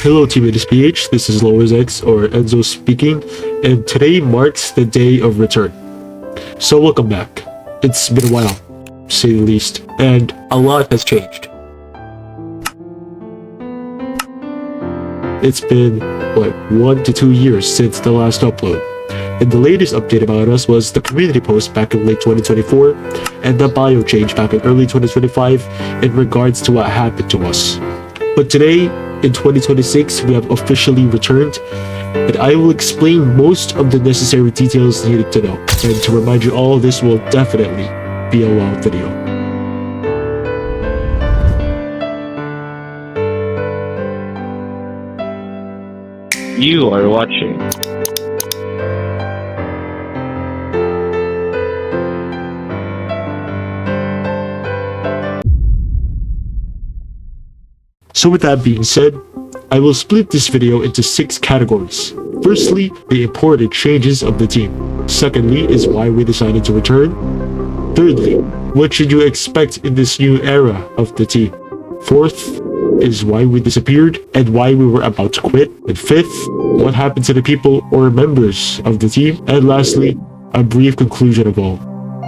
Hello Team NSPH, this is 𝙏𝙗𝙖𝙑 or Enzo speaking, and today marks the day of return. So welcome back. It's been a while, to say the least, and a lot has changed. It's been, 1 to 2 years since the last upload, and the latest update about us was the community post back in late 2024, and the bio change back in early 2025 in regards to what happened to us. But today, in 2026, we have officially returned, and I will explain most of the necessary details needed to know. And to remind you all, this will definitely be a long video. You are watching. So with that being said, I will split this video into 6 categories. Firstly, the important changes of the team. Secondly is why we decided to return. Thirdly, what should you expect in this new era of the team. Fourth is why we disappeared and why we were about to quit. And fifth, what happened to the people or members of the team. And lastly, a brief conclusion of all.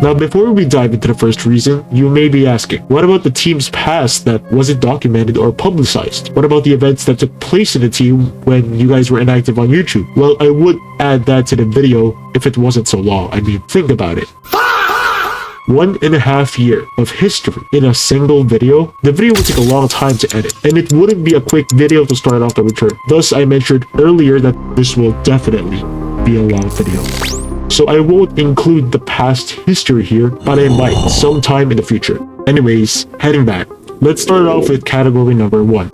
Now, before we dive into the first reason, you may be asking, what about the team's past that wasn't documented or publicized? What about the events that took place in the team when you guys were inactive on YouTube? Well, I would add that to the video if it wasn't so long. I mean, think about it. 1.5 years of history in a single video. The video would take a long time to edit, and it wouldn't be a quick video to start off the return. Thus, I mentioned earlier that this will definitely be a long video. So I won't include the past history here, but I might sometime in the future. Anyways, heading back. Let's start off with category number 1.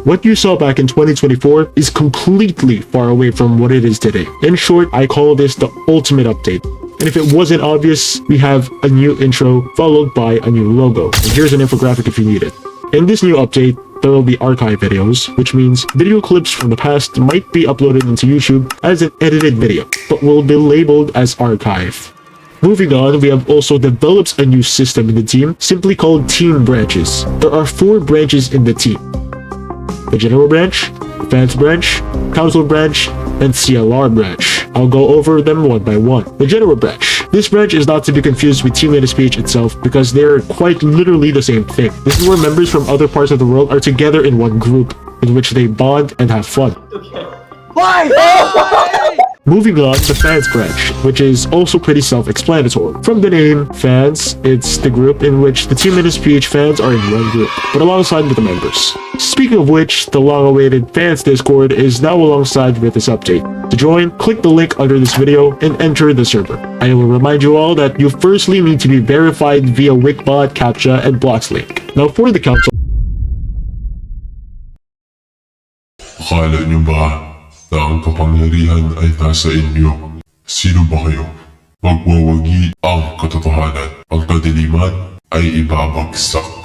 What you saw back in 2024 is completely far away from what it is today. In short, I call this the ultimate update. And if it wasn't obvious, we have a new intro followed by a new logo. And here's an infographic if you need it. In this new update, there will be archive videos, which means video clips from the past might be uploaded into YouTube as an edited video, but will be labeled as archive. Moving on, we have also developed a new system in the team, simply called Team Branches. There are 4 branches in the team. The General Branch, Fans Branch, Council Branch, and CLR Branch. I'll go over them one by one. The General Branch. This branch is not to be confused with Team NSPH itself because they are quite literally the same thing. This is where members from other parts of the world are together in one group, in which they bond and have fun. Why? Moving on, the Fans Branch, which is also pretty self-explanatory. From the name, Fans, it's the group in which the Team NSPH fans are in one group, but alongside with the members. Speaking of which, the long-awaited Fans Discord is now alongside with this update. To join, click the link under this video and enter the server. I will remind you all that you firstly need to be verified via Wikibot, CAPTCHA, and Blocks link. Now for the council. Akala niyo ba na ang kapangyarihan ay nasa inyo? Sino ba kayo? Magwawagi ang katotohanan. Ang kadiliman ay ibabagsak.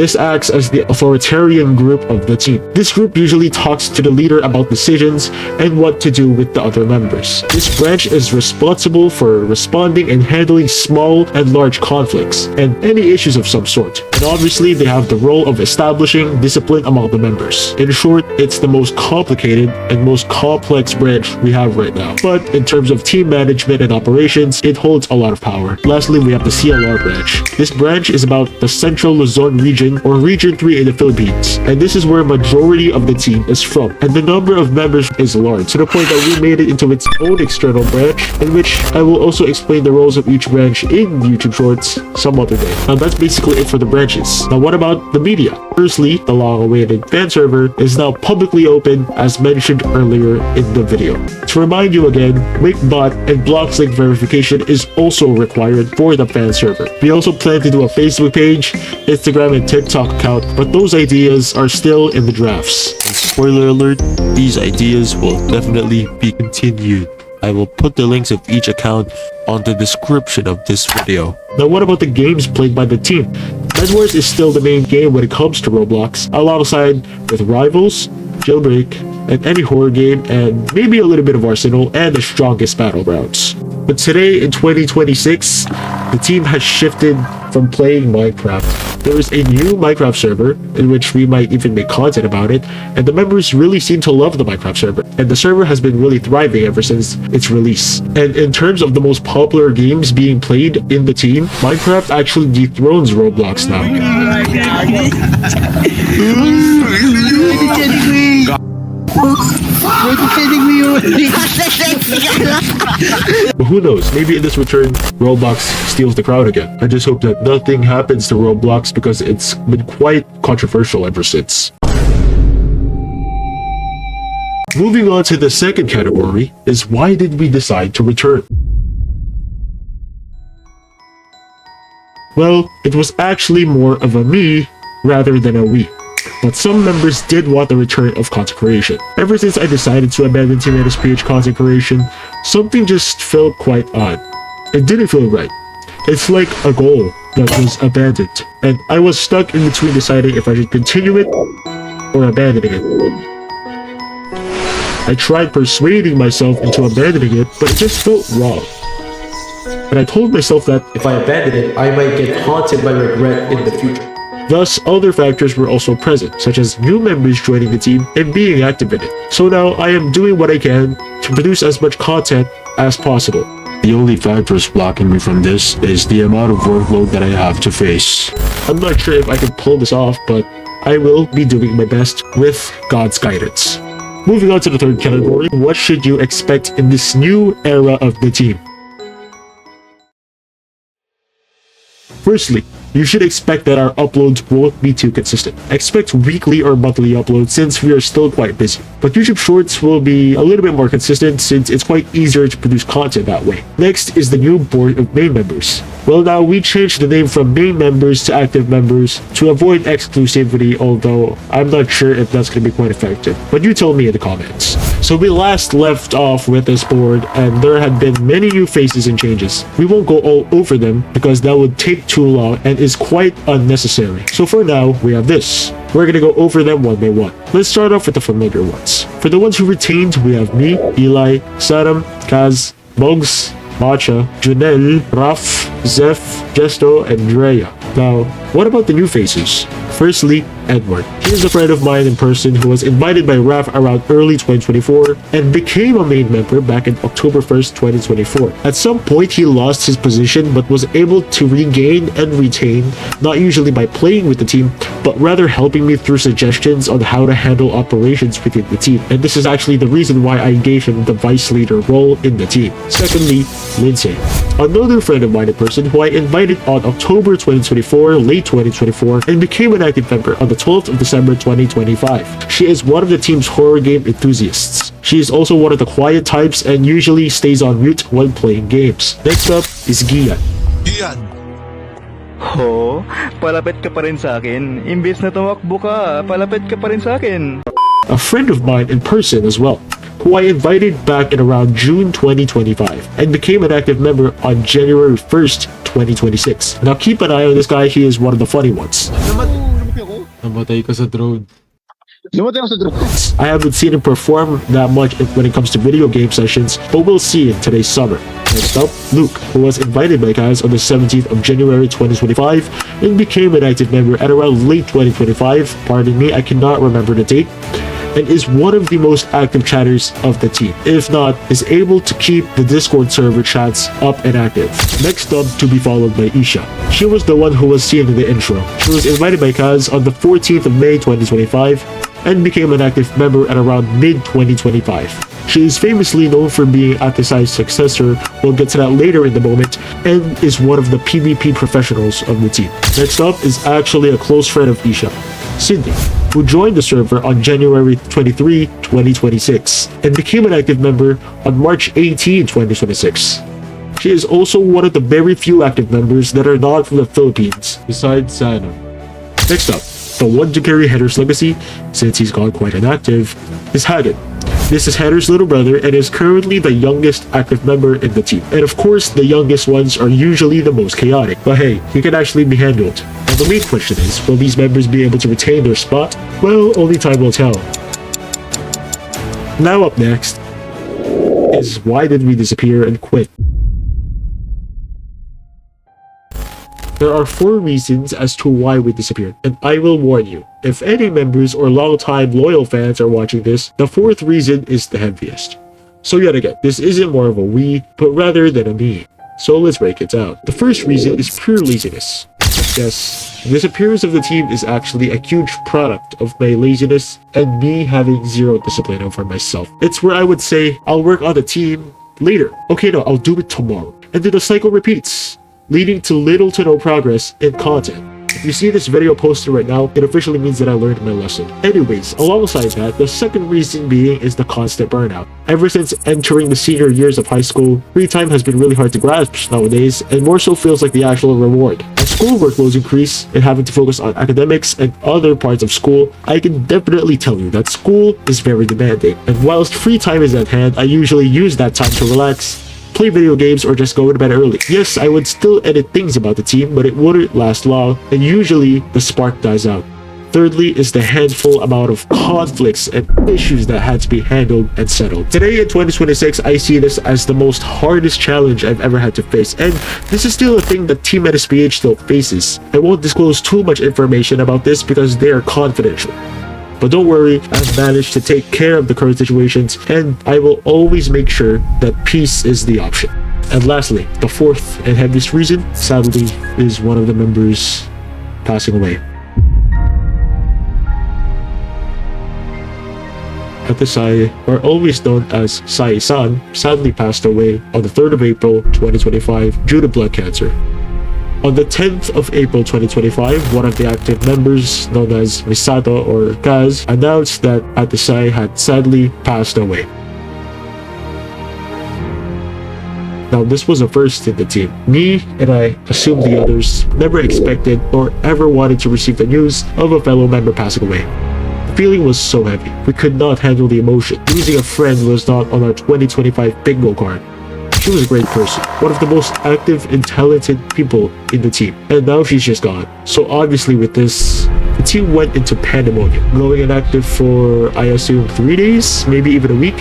This acts as the authoritarian group of the team. This group usually talks to the leader about decisions and what to do with the other members. This branch is responsible for responding and handling small and large conflicts and any issues of some sort. And obviously, they have the role of establishing discipline among the members. In short, it's the most complicated and most complex branch we have right now. But in terms of team management and operations, it holds a lot of power. Lastly, we have the CLR branch. This branch is about the Central Luzon region or Region 3 in the Philippines, and this is where majority of the team is from, and the number of members is large, to the point that we made it into its own external branch, in which I will also explain the roles of each branch in YouTube Shorts some other day. Now that's basically it for the branches. Now what about the media? Firstly, the long-awaited fan server is now publicly open as mentioned earlier in the video. To remind you again, Wikibot and Blocks link verification is also required for the fan server. We also plan to do a Facebook page, Instagram, and TikTok account, but those ideas are still in the drafts. And spoiler alert, these ideas will definitely be continued. I will put the links of each account on the description of this video. Now what about the games played by the team? Bedwars is still the main game when it comes to Roblox, alongside with Rivals, Jailbreak, and any horror game, and maybe a little bit of Arsenal and the strongest battlegrounds. But today in 2026, the team has shifted from playing Minecraft. There is a new Minecraft server in which we might even make content about it, and the members really seem to love the Minecraft server, and the server has been really thriving ever since its release. And in terms of the most popular games being played in the team, Minecraft actually dethrones Roblox now. But who knows, maybe in this return, Roblox steals the crowd again. I just hope that nothing happens to Roblox because it's been quite controversial ever since. Moving on to the second category is why did we decide to return? Well, it was actually more of a me rather than a we. But some members did want the return of Content Creation. Ever since I decided to abandon Team NSPH Content Creation, something just felt quite odd. It didn't feel right. It's like a goal that was abandoned, and I was stuck in between deciding if I should continue it or abandoning it. I tried persuading myself into abandoning it, but it just felt wrong. And I told myself that if I abandon it, I might get haunted by regret in the future. Thus, other factors were also present, such as new members joining the team and being active in it. So now I am doing what I can to produce as much content as possible. The only factors blocking me from this is the amount of workload that I have to face. I'm not sure if I can pull this off, but I will be doing my best with God's guidance. Moving on to the third category, what should you expect in this new era of the team? Firstly, you should expect that our uploads won't be too consistent. Expect weekly or monthly uploads since we are still quite busy. But YouTube Shorts will be a little bit more consistent since it's quite easier to produce content that way. Next is the new board of main members. Well, now we changed the name from main members to active members to avoid exclusivity, although I'm not sure if that's going to be quite effective. But you tell me in the comments. So we last left off with this board and there had been many new faces and changes. We won't go all over them because that would take too long and is quite unnecessary. So for now, we have this. We're gonna go over them one by one. Let's start off with the familiar ones. For the ones who retained, we have me, Eli, Saram, Kaz, Bugs, Matcha, Junel, Raf, Zeph, Jesto, and Drea. Now, what about the new faces? Firstly, Edward. He is a friend of mine in person who was invited by Raf around early 2024 and became a main member back in October 1st, 2024. At some point, he lost his position but was able to regain and retain, not usually by playing with the team, but rather helping me through suggestions on how to handle operations within the team. And this is actually the reason why I gave him the vice leader role in the team. Secondly, Lindsay. Another friend of mine in person who I invited on October 2024, late 2024, and became an active member on the 12th of December 2025. She is one of the team's horror game enthusiasts. She is also one of the quiet types and usually stays on mute when playing games. Next up is Gian. Oh, palapit ka pa rin sa akin. Imbes na tumakbo ka, palapit ka pa rin sa akin. A friend of mine in person as well, who I invited back in around June 2025 and became an active member on January 1st, 2026. Now keep an eye on this guy, he is one of the funny ones. Namatay ka sa drone. I haven't seen him perform that much when it comes to video game sessions, but we'll see in today's summer. Next up, Luke, who was invited by Kaz on the 17th of January 2025 and became an active member at around late 2025, pardon me, I cannot remember the date, and is one of the most active chatters of the team. If not, is able to keep the Discord server chats up and active. Next up, to be followed by Isha. She was the one who was seen in the intro. She was invited by Kaz on the 14th of May 2025 and became an active member at around mid-2025. She is famously known for being Atisai's successor, we'll get to that later in the moment, and is one of the PvP professionals of the team. Next up is actually a close friend of Isha, Cindy, who joined the server on January 23, 2026, and became an active member on March 18, 2026. She is also one of the very few active members that are not from the Philippines, besides Sana. Next up, the one to carry Header's legacy, since he's gone quite inactive, is Hagen. This is Header's little brother and is currently the youngest active member in the team. And of course, the youngest ones are usually the most chaotic, but hey, he can actually be handled. Now the main question is, will these members be able to retain their spot? Well, only time will tell. Now up next is why did we disappear and quit? There are 4 reasons as to why we disappeared, and I will warn you, if any members or long-time loyal fans are watching this, the 4th reason is the heaviest. So yet again, this isn't more of a we, but rather than a me. So let's break it down. The first reason is pure laziness. Yes, the disappearance of the team is actually a huge product of my laziness and me having zero discipline over myself. It's where I would say, I'll work on the team later. Okay, no, I'll do it tomorrow. And then the cycle repeats, leading to little to no progress in content. If you see this video posted right now, it officially means that I learned my lesson. Anyways, alongside that, the second reason being is the constant burnout. Ever since entering the senior years of high school, free time has been really hard to grasp nowadays, and more so feels like the actual reward. As school workloads increase and having to focus on academics and other parts of school, I can definitely tell you that school is very demanding. And whilst free time is at hand, I usually use that time to relax, play video games, or just go to bed early. Yes, I would still edit things about the team, but it wouldn't last long, and usually the spark dies out. Thirdly is the handful amount of conflicts and issues that had to be handled and settled. Today in 2026, I see this as the most hardest challenge I've ever had to face, and this is still a thing that Team NSPH still faces. I won't disclose too much information about this because they are confidential. But don't worry, I've managed to take care of the current situations, and I will always make sure that peace is the option. And lastly, the 4th and heaviest reason, sadly, is one of the members passing away. At the 𝙏𝙖𝙖, or always known as 𝙏𝙖𝙖-san, sadly passed away on the 3rd of April 2025 due to blood cancer. On the 10th of April 2025, one of the active members, known as Misato or Kaz, announced that 𝙏𝙖𝙖 had sadly passed away. Now, this was a first in the team. Me, and I assume the others, never expected or ever wanted to receive the news of a fellow member passing away. The feeling was so heavy. We could not handle the emotion. Losing a friend was not on our 2025 bingo card. She was a great person, one of the most active and talented people in the team, and now she's just gone. So obviously with this, the team went into pandemonium, going inactive for, I assume, 3 days, maybe even a week.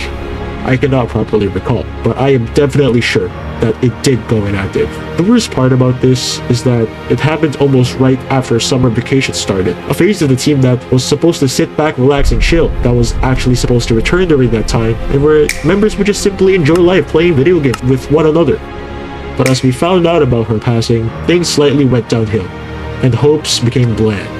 I cannot properly recall, but I am definitely sure that it did go inactive. The worst part about this is that it happened almost right after summer vacation started, a phase of the team that was supposed to sit back, relax, and chill, that was actually supposed to return during that time, and where members would just simply enjoy life playing video games with one another. But as we found out about her passing, things slightly went downhill, and hopes became bland.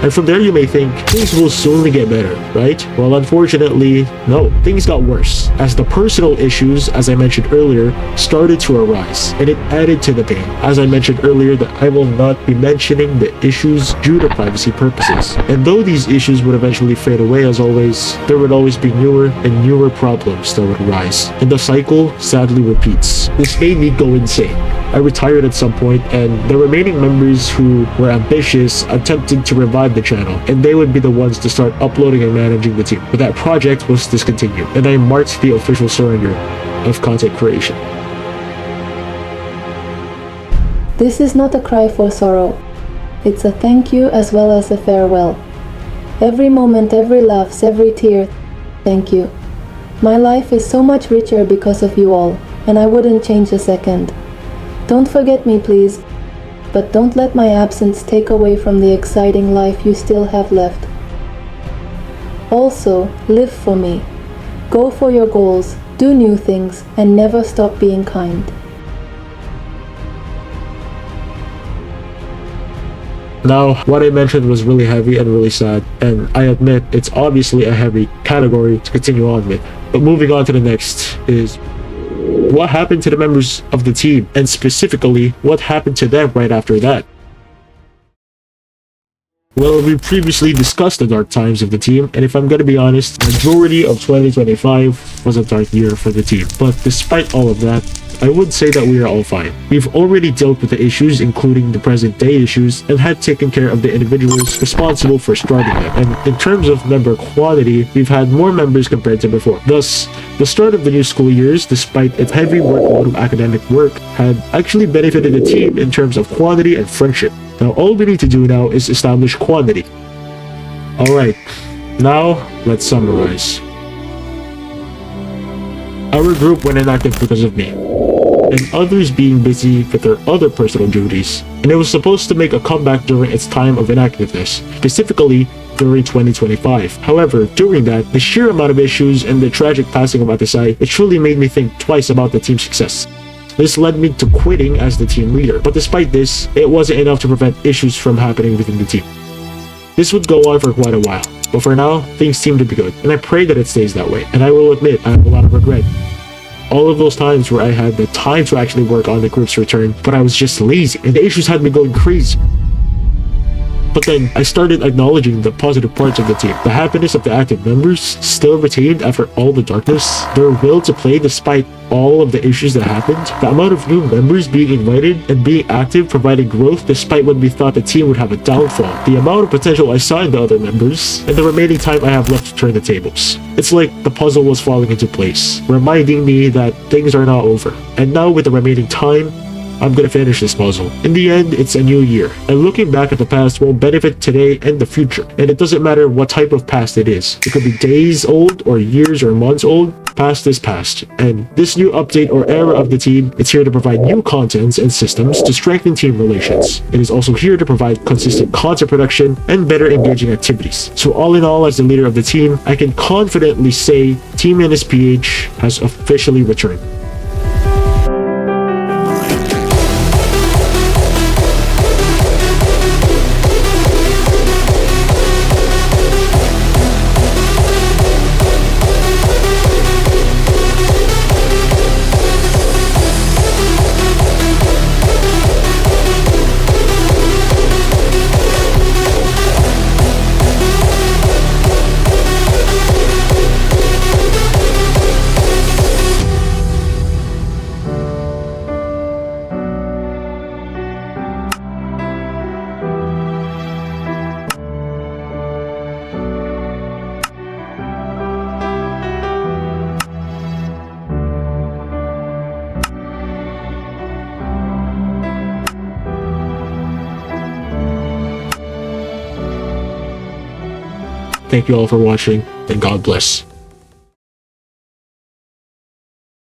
And from there you may think, things will soon get better, right? Well, unfortunately, no. Things got worse, as the personal issues, as I mentioned earlier, started to arise, and it added to the pain. As I mentioned earlier, that I will not be mentioning the issues due to privacy purposes. And though these issues would eventually fade away as always, there would always be newer and newer problems that would arise. And the cycle sadly repeats. This made me go insane. I retired at some point, and the remaining members who were ambitious attempted to revive the channel, and they would be the ones to start uploading and managing the team. But that project was discontinued, and I marked the official surrender of content creation. This is not a cry for sorrow. It's a thank you as well as a farewell. Every moment, every laugh, every tear, thank you. My life is so much richer because of you all, and I wouldn't change a second. Don't forget me, please, but don't let my absence take away from the exciting life you still have left. Also, live for me. Go for your goals, do new things, and never stop being kind. Now, what I mentioned was really heavy and really sad, and I admit it's obviously a heavy category to continue on with. But moving on to the next is, what happened to the members of the team, and specifically, what happened to them right after that? Well, we previously discussed the dark times of the team, and if I'm gonna be honest, the majority of 2025 was a dark year for the team. But despite all of that, I would say that we are all fine. We've already dealt with the issues, including the present day issues, and had taken care of the individuals responsible for starting them. And in terms of member quantity, we've had more members compared to before. Thus, the start of the new school years, despite its heavy workload of academic work, had actually benefited the team in terms of quantity and friendship. Now, all we need to do now is establish quantity. Alright, now let's summarize. Our group went inactive because of me, and others being busy with their other personal duties, and it was supposed to make a comeback during its time of inactiveness, specifically during 2025. However, during that, the sheer amount of issues and the tragic passing of 𝙏𝙼𝙖, it truly made me think twice about the team's success. This led me to quitting as the team leader, but despite this, it wasn't enough to prevent issues from happening within the team. This would go on for quite a while, but for now, things seem to be good, and I pray that it stays that way, and I will admit I have a lot of regret. All of those times where I had the time to actually work on the group's return, but I was just lazy, and the issues had me going crazy. But then, I started acknowledging the positive parts of the team. The happiness of the active members, still retained after all the darkness, their will to play despite all of the issues that happened, the amount of new members being invited and being active providing growth despite when we thought the team would have a downfall, the amount of potential I saw in the other members, and the remaining time I have left to turn the tables. It's like the puzzle was falling into place, reminding me that things are not over. And now with the remaining time, I'm gonna finish this puzzle. In the end, it's a new year, and looking back at the past will benefit today and the future. And it doesn't matter what type of past it is. It could be days old, or years or months old. Past is past. And this new update or era of the team, it's here to provide new contents and systems to strengthen team relations. It is also here to provide consistent content production and better engaging activities. So all in all, as the leader of the team, I can confidently say Team NSPH has officially returned. Thank you all for watching, and God bless.